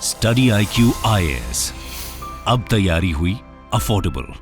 Study IQ IAS, अब तैयारी हुई अफोर्डेबल।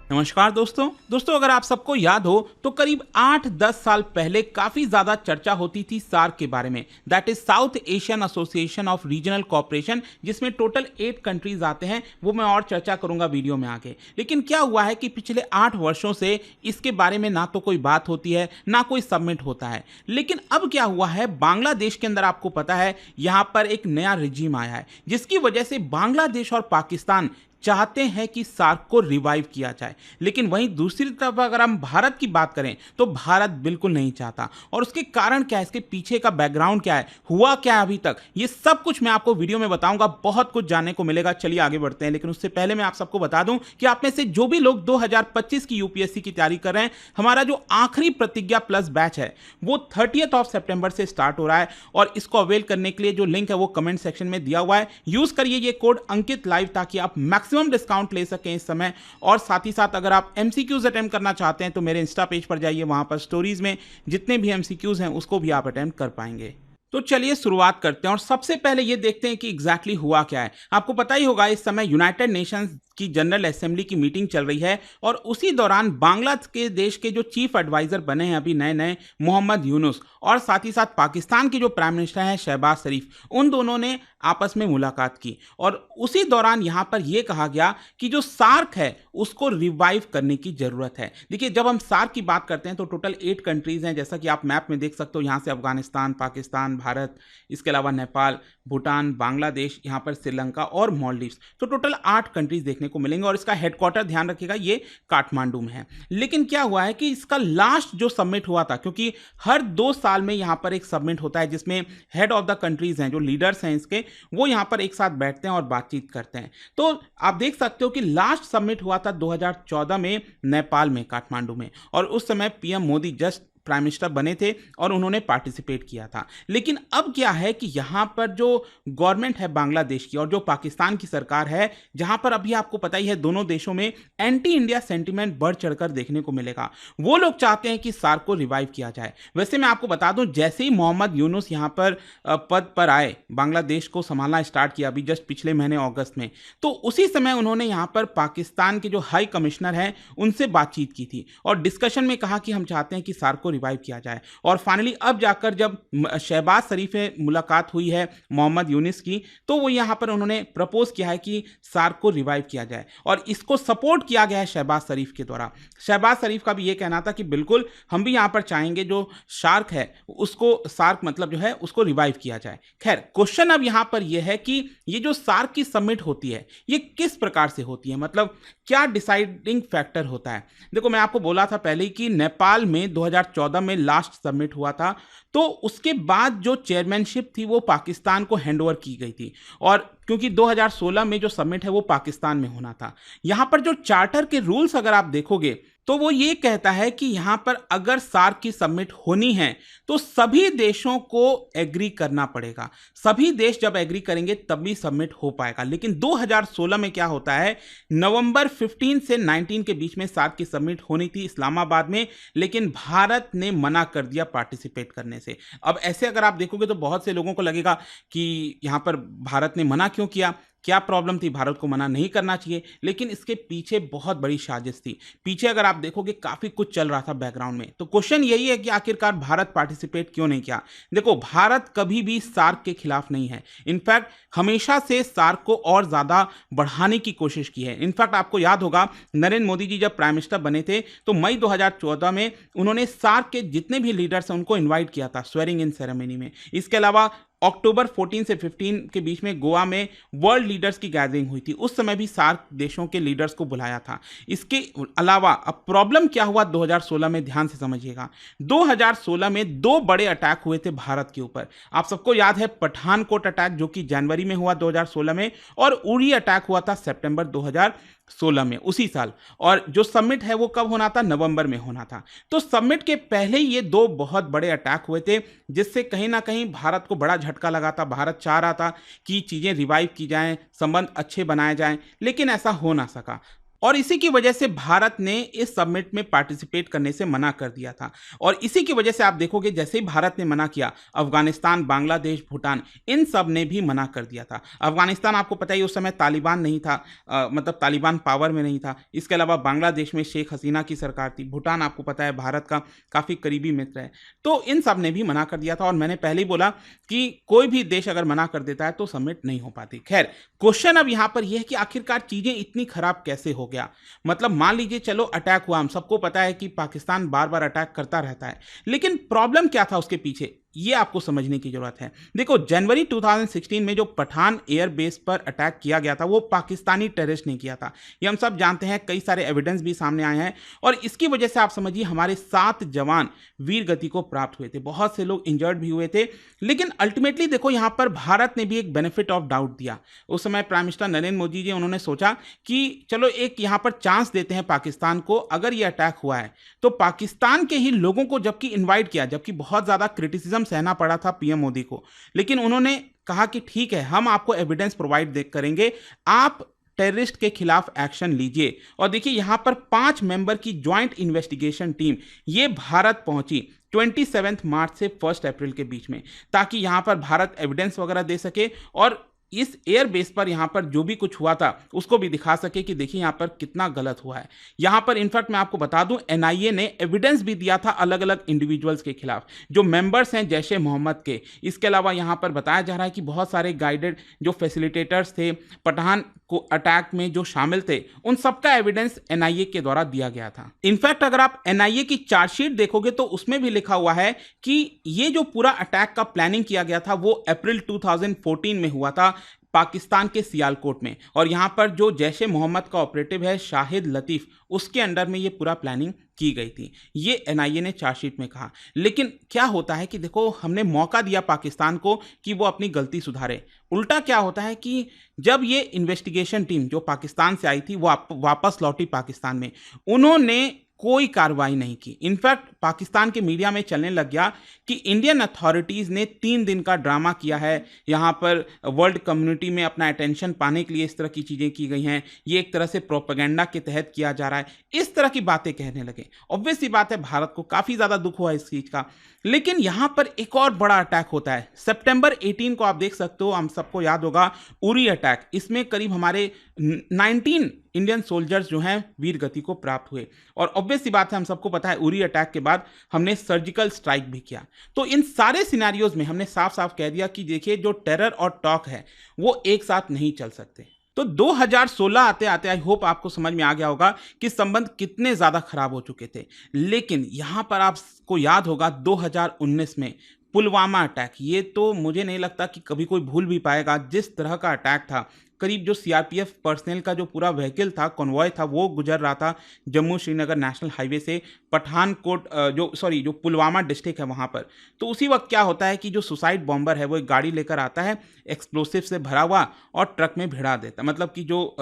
नमस्कार दोस्तों अगर आप सबको याद हो तो करीब 8-10 साल पहले काफी ज्यादा चर्चा होती थी सार्क के बारे में, that is south Asian association of regional cooperation, जिसमें टोटल 8 कंट्रीज आते हैं। वो मैं और चर्चा करूंगा वीडियो में आगे। लेकिन क्या हुआ है कि पिछले 8 वर्षों से इसके बारे में ना तो कोई बात होती है ना कोई सबमिट होता है। लेकिन अब क्या हुआ है, बांग्लादेश के अंदर आपको पता है यहां पर एक नया रिजीम आया है, जिसकी वजह से बांग्लादेश और पाकिस्तान चाहते हैं कि सार्क को रिवाइव किया जाए। लेकिन वहीं दूसरी तरफ अगर हम भारत की बात करें तो भारत बिल्कुल नहीं चाहता। और उसके कारण क्या है, इसके पीछे का बैकग्राउंड क्या है, हुआ क्या है अभी तक, ये सब कुछ मैं आपको वीडियो में बताऊंगा। बहुत कुछ जानने को मिलेगा। चलिए आगे बढ़ते हैं। लेकिन उससे पहले मैं आप सबको बता दूं कि आप में से जो भी लोग 2025 की यूपीएससी की तैयारी कर रहे हैं, हमारा जो आखिरी प्रतिज्ञा प्लस बैच है वो 30 सितंबर से स्टार्ट हो रहा है। और इसको अवेल करने के लिए जो लिंक है वो कमेंट सेक्शन में दिया हुआ है। यूज करिए ये कोड अंकित लाइव ताकि आप मैक्सिमम डिस्काउंट ले सकें इस समय। और साथ ही साथ अगर आप एमसीक्यूज अटेम्प्ट करना चाहते हैं तो मेरे इंस्टा पेज पर जाइए, वहां पर स्टोरीज में जितने भी एमसीक्यूज हैं उसको भी आप अटेम्प्ट कर पाएंगे। तो चलिए शुरुआत करते हैं और सबसे पहले ये देखते हैं कि एग्जैक्टली हुआ क्या है। आपको पता ही होगा इस समय यूनाइटेड नेशंस की जनरल असेंबली की मीटिंग चल रही है और उसी दौरान बांग्लादेश के जो चीफ एडवाइजर बने हैं अभी नए नए, मोहम्मद यूनुस, और साथ ही साथ पाकिस्तान के जो प्राइम मिनिस्टर हैं शहबाज शरीफ, उन दोनों ने आपस में मुलाकात की। और उसी दौरान यहां पर यह कहा गया कि जो सार्क है उसको रिवाइव करने की जरूरत है। देखिए, जब हम सार्क की बात करते हैं तो टोटल 8 कंट्रीज हैं, जैसा कि आप मैप में देख सकते हो। यहां से अफगानिस्तान, पाकिस्तान, भारत, इसके अलावा नेपाल, भूटान, बांग्लादेश, यहां पर श्रीलंका और मालदीव्स। तो टोटल 8 कंट्रीज देखने को मिलेंगे। और इसका हेडक्वार्टर ध्यान रखिएगा ये काठमांडू में है। लेकिन क्या हुआ है कि इसका लास्ट जो सबमिट हुआ था, क्योंकि हर 2 साल में यहां पर एक सबमिट होता है जिसमें हेड ऑफ द कंट्रीज हैं, जो लीडर्स हैं इसके, वो यहां पर एक साथ बैठते हैं और बातचीत करते हैं। तो आप देख सकते हो कि लास्ट सबमिट हुआ था 2014 में नेपाल में, काठमांडू में। और उस समय PM Modi just prime minister बने थे और उन्होंने पार्टिसिपेट किया था। लेकिन अब क्या है कि यहां पर जो गवर्नमेंट है बांग्लादेश की और जो पाकिस्तान की सरकार है, जहां पर अभी आपको पता ही है दोनों देशों में एंटी इंडिया सेंटीमेंट बढ़ चढ़कर देखने को मिलेगा। वो लोग चाहते हैं कि सार्क को रिवाइव किया जाए। वैसे मैं आपको बता दूं, जैसे ही मोहम्मद यूनुस यहां पर पद पर आए, बांग्लादेश को संभालना स्टार्ट किया अभी जस्ट पिछले महीने अगस्त में, तो उसी समय उन्होंने यहां पर पाकिस्तान के जो हाई कमिश्नर हैं उनसे बातचीत की थी और डिस्कशन में कहा कि हम चाहते हैं कि सार्क को रिवाइव किया जाए। और फाइनली अब जाकर जब शहबाज शरीफ से मुलाकात हुई है मोहम्मद यूनुस की, तो वो यहां पर उन्होंने प्रपोज किया है कि सार्क को रिवाइव किया जाए और इसको सपोर्ट किया गया है शहबाज शरीफ के द्वारा। शहबाज शरीफ का भी ये कहना था कि बिल्कुल हम भी यहां पर चाहेंगे जो सार्क है उसको, सार्क मतलब जो है उसको रिवाइव किया जाए। खैर, क्वेश्चन अब यहां पर यह है कि ये जो सार्क की समिट होती है ये किस प्रकार से होती है, मतलब क्या डिसाइडिंग फैक्टर होता है। देखो, मैं आपको बोला था पहले कि नेपाल में 2014 में लास्ट सबमिट हुआ था, तो उसके बाद जो चेयरमैनशिप थी वो पाकिस्तान को हैंडओवर की गई थी। और क्योंकि 2016 में जो सबमिट है वो पाकिस्तान में होना था, यहां पर जो चार्टर के रूल्स अगर आप देखोगे तो वो ये कहता है कि यहां पर अगर सार्क की सबमिट होनी है तो सभी देशों को एग्री करना पड़ेगा। सभी देश जब एग्री करेंगे तभी सबमिट हो पाएगा। लेकिन 2016 में क्या होता है, नवंबर 15 से 19 के बीच में सार्क की सबमिट होनी थी इस्लामाबाद में, लेकिन भारत ने मना कर दिया पार्टिसिपेट करने से। अब ऐसे अगर आप देखोगे तो बहुत से लोगों को लगेगा कि यहां पर भारत ने मना क्यों किया, क्या प्रॉब्लम थी, भारत को मना नहीं करना चाहिए। लेकिन इसके पीछे बहुत बड़ी साजिश थी। पीछे अगर आप देखोगे काफी कुछ चल रहा था बैकग्राउंड में। तो क्वेश्चन यही है कि आखिरकार भारत पार्टिसिपेट क्यों नहीं किया। देखो, भारत कभी भी सार्क के खिलाफ नहीं है। इनफैक्ट हमेशा से सार्क को और ज्यादा बढ़ाने की कोशिश की है। इनफैक्ट आपको याद होगा नरेंद्र मोदी जी जब प्राइम मिनिस्टर बने थे तो मई 2014 में उन्होंने सार्क के जितने भी लीडर्स हैं उनको इन्वाइट किया था स्वेरिंग इन सेरेमनी में। इसके अलावा अक्टूबर 14 से 15 के बीच में गोवा में वर्ल्ड लीडर्स की गैदरिंग हुई थी, उस समय भी सार्क देशों के लीडर्स को बुलाया था। इसके अलावा अब प्रॉब्लम क्या हुआ 2016 में, ध्यान से समझिएगा। 2016 में 2 बड़े अटैक हुए थे भारत के ऊपर। आप सबको याद है पठानकोट अटैक जो कि जनवरी में हुआ 2016 में, और उरी अटैक हुआ था सितंबर 2016 में उसी साल। और जो समिट है वो कब होना था, नवंबर में होना था। तो समिट के पहले ही ये 2 बहुत बड़े अटैक हुए थे, जिससे कहीं ना कहीं भारत को बड़ा झटका लगा था। भारत चाह रहा था कि चीजें रिवाइव की जाएं, संबंध अच्छे बनाए जाएं, लेकिन ऐसा हो ना सका। और इसी की वजह से भारत ने इस समिट में पार्टिसिपेट करने से मना कर दिया था। और इसी की वजह से आप देखोगे जैसे ही भारत ने मना किया, अफगानिस्तान, बांग्लादेश, भूटान, इन सब ने भी मना कर दिया था। अफगानिस्तान आपको पता ही उस समय तालिबान नहीं था, मतलब तालिबान पावर में नहीं था। इसके अलावा बांग्लादेश में शेख हसीना की सरकार थी। भूटान आपको पता है भारत का काफ़ी करीबी मित्र है। तो इन सब ने भी मना कर दिया था और मैंने पहले ही बोला कि कोई भी देश अगर मना कर देता है तो समिट नहीं हो पाती। खैर, क्वेश्चन अब यहां पर यह है कि आखिरकार चीजें इतनी खराब कैसे हो गया। मतलब मान लीजिए चलो अटैक हुआ, हम सबको पता है कि पाकिस्तान बार बार अटैक करता रहता है, लेकिन प्रॉब्लम क्या था उसके पीछे, ये आपको समझने की जरूरत है। देखो, जनवरी 2016 में जो पठान एयर बेस पर अटैक किया गया था वो पाकिस्तानी टेररिस्ट ने किया था, ये हम सब जानते हैं। कई सारे एविडेंस भी सामने आए हैं और इसकी वजह से आप समझिए हमारे 7 जवान वीर गति को प्राप्त हुए थे, बहुत से लोग इंजर्ड भी हुए थे। लेकिन अल्टीमेटली देखो, यहां पर भारत ने भी एक बेनिफिट ऑफ डाउट दिया। उस समय प्राइम मिनिस्टर नरेंद्र मोदी जी, उन्होंने सोचा कि चलो एक यहां पर चांस देते हैं पाकिस्तान को, अगर ये अटैक हुआ है तो पाकिस्तान के ही लोगों को जबकि इन्वाइट किया, जबकि बहुत ज्यादा क्रिटिसिज्म सहना पड़ा था पीएम मोदी को, लेकिन उन्होंने कहा कि ठीक है, हम आपको एविडेंस प्रोवाइड करेंगे, आप टेररिस्ट के खिलाफ एक्शन लीजिए। और देखिए यहां पर 5 मेंबर की ज्वाइंट इन्वेस्टिगेशन टीम ये भारत पहुंची 27 मार्च से 1 अप्रैल के बीच में, ताकि यहां पर भारत एविडेंस वगैरह दे सके और इस एयर बेस पर यहां पर जो भी कुछ हुआ था उसको भी दिखा सके कि देखिए यहां पर कितना गलत हुआ है। यहां पर इनफैक्ट मैं आपको बता दूं, एनआईए ने एविडेंस भी दिया था अलग अलग इंडिविजुअल्स के खिलाफ जो मेंबर्स हैं जैश ए मोहम्मद के। इसके अलावा यहां पर बताया जा रहा है कि बहुत सारे गाइडेड जो फैसिलिटेटर्स थे पठान को अटैक में जो शामिल थे, उन सबका एविडेंस एनआईए के द्वारा दिया गया था। इनफैक्ट अगर आप एनआईए की चार्जशीट देखोगे तो उसमें भी लिखा हुआ है कि ये जो पूरा अटैक का प्लानिंग किया गया था वो अप्रैल 2014 में हुआ था पाकिस्तान के सियालकोट में, और यहां पर जो जैश ए मोहम्मद का ऑपरेटिव है शाहिद लतीफ, उसके अंडर में ये पूरा प्लानिंग की गई थी, ये एनआईए ने चार्जशीट में कहा। लेकिन क्या होता है कि देखो, हमने मौका दिया पाकिस्तान को कि वो अपनी गलती सुधारे, उल्टा क्या होता है कि जब ये इन्वेस्टिगेशन टीम जो पाकिस्तान से आई थी वो वापस लौटी पाकिस्तान में, उन्होंने कोई कार्रवाई नहीं की। इनफैक्ट पाकिस्तान के मीडिया में चलने लग गया कि इंडियन अथॉरिटीज़ ने 3 दिन का ड्रामा किया है, यहाँ पर वर्ल्ड कम्युनिटी में अपना अटेंशन पाने के लिए इस तरह की चीज़ें की गई हैं, ये एक तरह से प्रोपेगेंडा के तहत किया जा रहा है, इस तरह की बातें कहने लगे। ऑब्वियस सी बात है, भारत को काफ़ी ज़्यादा दुख हुआ इस चीज़ का। लेकिन यहाँ पर एक और बड़ा अटैक होता है सितंबर 18 को, आप देख सकते हो, हम सबको याद होगा उरी अटैक। इसमें करीब हमारे 19 इंडियन सोल्जर्स जो हैं वीर गति को प्राप्त हुए। और ऑब्वियस सी बात है, हम सबको पता है उरी अटैक के बाद हमने सर्जिकल स्ट्राइक भी किया। तो इन सारे सिनेरियोज में हमने साफ साफ कह दिया कि देखिए जो टेरर और टॉक है वो एक साथ नहीं चल सकते। तो 2016 आते आते आई होप आपको समझ में आ गया होगा कि संबंध कितने ज्यादा खराब हो चुके थे। लेकिन यहां पर आपको याद होगा 2019 में पुलवामा अटैक, ये तो मुझे नहीं लगता कि कभी कोई भूल भी पाएगा। जिस तरह का अटैक था, करीब जो सीआरपीएफ पर्सनल का जो पूरा व्हीकल था, कॉन्वॉय था, वो गुजर रहा था जम्मू श्रीनगर नेशनल हाईवे से पठानकोट, जो पुलवामा डिस्ट्रिक्ट है वहाँ पर। तो उसी वक्त क्या होता है कि जो सुसाइड बॉम्बर है वो एक गाड़ी लेकर आता है एक्सप्लोसिव से भरा हुआ और ट्रक में भिड़ा देता, मतलब कि जो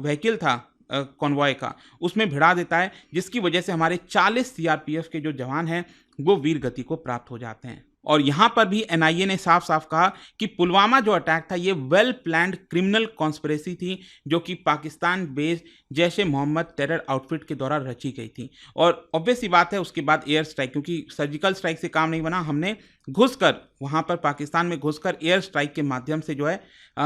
व्हीकल था कॉन्वॉय का उसमें भिड़ा देता है, जिसकी वजह से हमारे 40 सीआरपीएफ के जो जवान हैं वो वीर गति को प्राप्त हो जाते हैं। और यहां पर भी एनआईए ने साफ साफ कहा कि पुलवामा जो अटैक था ये वेल प्लान्ड क्रिमिनल कॉन्स्पिरेसी थी जो कि पाकिस्तान बेस्ड जैश ए मोहम्मद टेरर आउटफिट के द्वारा रची गई थी। और ऑब्वियस सी बात है, उसके बाद एयर स्ट्राइक, क्योंकि सर्जिकल स्ट्राइक से काम नहीं बना, हमने घुसकर वहां पर पाकिस्तान में घुसकर एयर स्ट्राइक के माध्यम से जो है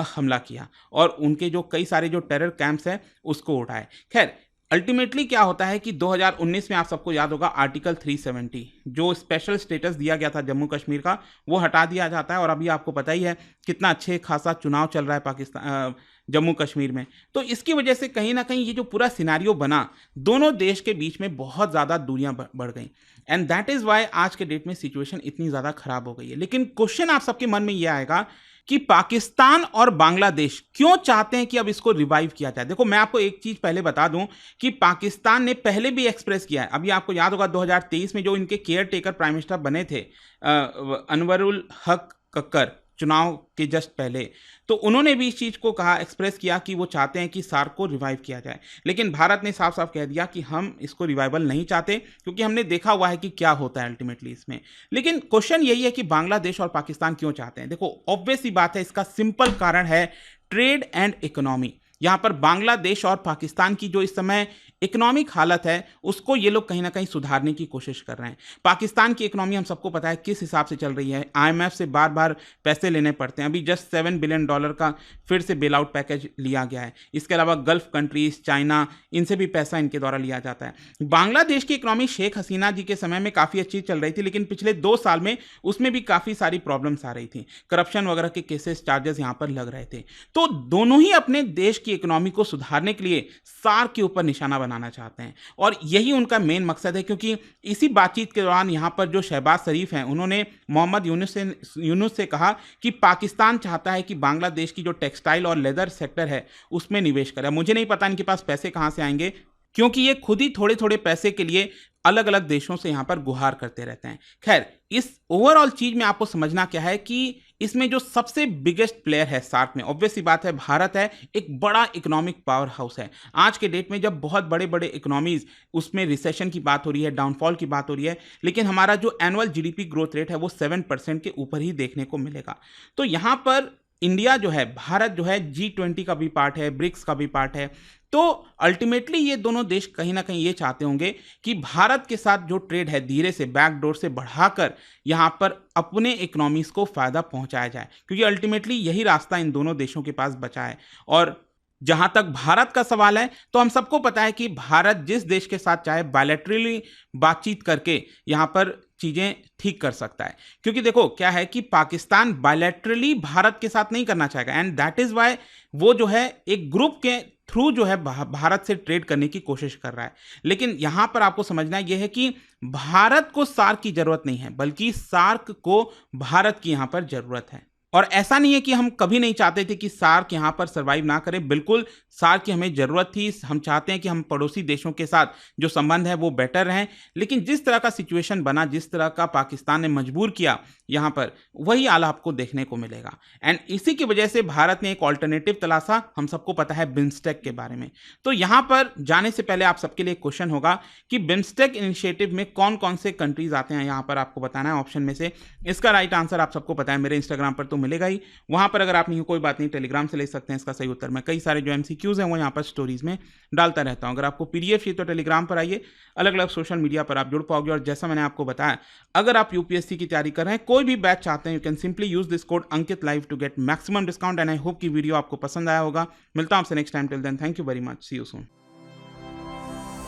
हमला किया और उनके जो कई सारे जो टेरर कैंप्स हैं उसको उठाए। खैर, अल्टीमेटली क्या होता है कि 2019 में आप सबको याद होगा आर्टिकल 370 जो स्पेशल स्टेटस दिया गया था जम्मू कश्मीर का, वो हटा दिया जाता है। और अभी आपको पता ही है कितना अच्छे खासा चुनाव चल रहा है पाकिस्तान जम्मू कश्मीर में। तो इसकी वजह से कहीं ना कहीं ये जो पूरा सिनारियो बना, दोनों देश के बीच में बहुत ज़्यादा दूरियां बढ़ गई, एंड दैट इज़ वाई आज के डेट में सिचुएशन इतनी ज़्यादा खराब हो गई है। लेकिन क्वेश्चन आप सबके मन में ये आएगा कि पाकिस्तान और बांग्लादेश क्यों चाहते हैं कि अब इसको रिवाइव किया जाए। देखो, मैं आपको एक चीज पहले बता दूं कि पाकिस्तान ने पहले भी एक्सप्रेस किया है। अभी आपको याद होगा 2023 में जो इनके केयर टेकर प्राइम मिनिस्टर बने थे अनवरुल हक कक्कर, चुनाव के जस्ट पहले, तो उन्होंने भी इस चीज को कहा, एक्सप्रेस किया कि वो चाहते हैं कि सार्क को रिवाइव किया जाए। लेकिन भारत ने साफ साफ कह दिया कि हम इसको रिवाइवल नहीं चाहते, क्योंकि हमने देखा हुआ है कि क्या होता है अल्टीमेटली इसमें। लेकिन क्वेश्चन यही है कि बांग्लादेश और पाकिस्तान क्यों चाहते हैं। देखो, ऑब्वियस सी बात है, इसका सिंपल कारण है ट्रेड एंड इकोनॉमी। यहाँ पर बांग्लादेश और पाकिस्तान की जो इस समय इकोनॉमिक हालत है उसको ये लोग कहीं ना कहीं सुधारने की कोशिश कर रहे हैं। पाकिस्तान की इकोनॉमी हम सबको पता है किस हिसाब से चल रही है, आईएमएफ से बार बार पैसे लेने पड़ते हैं। अभी जस्ट $7 बिलियन का फिर से बेल आउट पैकेज लिया गया है। इसके अलावा गल्फ कंट्रीज, चाइना, इनसे भी पैसा इनके द्वारा लिया जाता है। बांग्लादेश की इकोनॉमी शेख हसीना जी के समय में काफ़ी अच्छी चल रही थी, लेकिन पिछले 2 साल में उसमें भी काफ़ी सारी प्रॉब्लम्स आ रही थी, करप्शन वगैरह के केसेस, चार्जेस यहाँ पर लग रहे थे। तो दोनों ही अपने देश की इकोनॉमी को सुधारने के लिए सार्क के ऊपर निशाना बनाना चाहते हैं और यही उनका मेन मकसद है, क्योंकि इसी बातचीत के दौरान यहाँ पर जो शहबाज शरीफ हैं उन्होंने मोहम्मद यूनुस से कहा कि पाकिस्तान चाहता है कि बांग्लादेश की जो टेक्सटाइल और लेदर सेक्टर है उसमें निवेश करे। मुझे नहीं पता इनके पास पैसे कहाँ से आएंगे, क्योंकि ये खुद ही थोड़े थोड़े पैसे के लिए अलग अलग देशों से यहाँ पर गुहार करते रहते हैं। खैर, इस ओवरऑल चीज में आपको समझना क्या है कि इसमें जो सबसे बिगेस्ट प्लेयर है सार्क में, ऑब्वियस सी बात है भारत है, एक बड़ा इकोनॉमिक पावर हाउस है। आज के डेट में जब बहुत बड़े बड़े इकोनॉमीज उसमें रिसेशन की बात हो रही है, डाउनफॉल की बात हो रही है, लेकिन हमारा जो एनुअल जीडीपी ग्रोथ रेट है वो 7% के ऊपर ही देखने को मिलेगा। तो यहाँ पर इंडिया जो है, भारत जो है, G20 का भी पार्ट है, ब्रिक्स का भी पार्ट है। तो अल्टीमेटली ये दोनों देश कहीं ना कहीं ये चाहते होंगे कि भारत के साथ जो ट्रेड है धीरे से बैकडोर से बढ़ाकर यहाँ पर अपने इकोनॉमीज को फायदा पहुंचाया जाए, क्योंकि अल्टीमेटली यही रास्ता इन दोनों देशों के पास बचा है। और जहां तक भारत का सवाल है तो हम सबको पता है कि भारत जिस देश के साथ चाहे बायलैटरली बातचीत करके यहाँ पर चीजें ठीक कर सकता है, क्योंकि देखो क्या है कि पाकिस्तान बायलैटरली भारत के साथ नहीं करना चाहेगा, एंड दैट इज वाई वो जो है एक ग्रुप के थ्रू जो है भारत से ट्रेड करने की कोशिश कर रहा है। लेकिन यहां पर आपको समझना यह है कि भारत को सार्क की जरूरत नहीं है, बल्कि सार्क को भारत की यहां पर जरूरत है। और ऐसा नहीं है कि हम कभी नहीं चाहते थे कि सार्क यहाँ पर सरवाइव ना करे, बिल्कुल सार्क की हमें ज़रूरत थी। हम चाहते हैं कि हम पड़ोसी देशों के साथ जो संबंध है वो बेटर रहें, लेकिन जिस तरह का सिचुएशन बना, जिस तरह का पाकिस्तान ने मजबूर किया यहाँ पर, वही आला आपको देखने को मिलेगा। एंड इसी की वजह से भारत ने एक ऑल्टरनेटिव तलाशा, हम सबको पता है बिम्स्टेक के बारे में। तो यहाँ पर जाने से पहले आप सबके लिए क्वेश्चन होगा कि बिम्स्टेक इनिशिएटिव में कौन कौन से कंट्रीज आते हैं, यहाँ पर आपको बताना है ऑप्शन में से। इसका राइट आंसर आप सबको पता है, मेरे इंस्टाग्राम पर तो मिलेगा ही। वहां पर अगर आप नहीं हो कोई बात नहीं, टेलीग्राम से ले सकते हैं इसका सही उत्तर। मैं कई सारे जो एमसीक्यूज हैं वो यहाँ पर स्टोरीज में डालता रहता हूं। अगर आपको पीडीएफ चाहिए तो टेलीग्राम पर आइए, अलग अलग सोशल मीडिया पर आप जुड़ पाओगे। और जैसा मैंने आपको बताया, अगर आप यूपीएससी की तैयारी कर रहे हैं, कोई भी बैच चाहते हैं, you can simply use this code Ankit live to get maximum discount. And I hope की वीडियो आपको पसंद आया होगा। मिलता हूं आपसे next time, till then thank you very much, see you soon.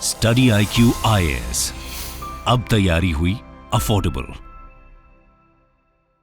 Study IQ IAS, अब तैयारी हुई अफोर्डेबल।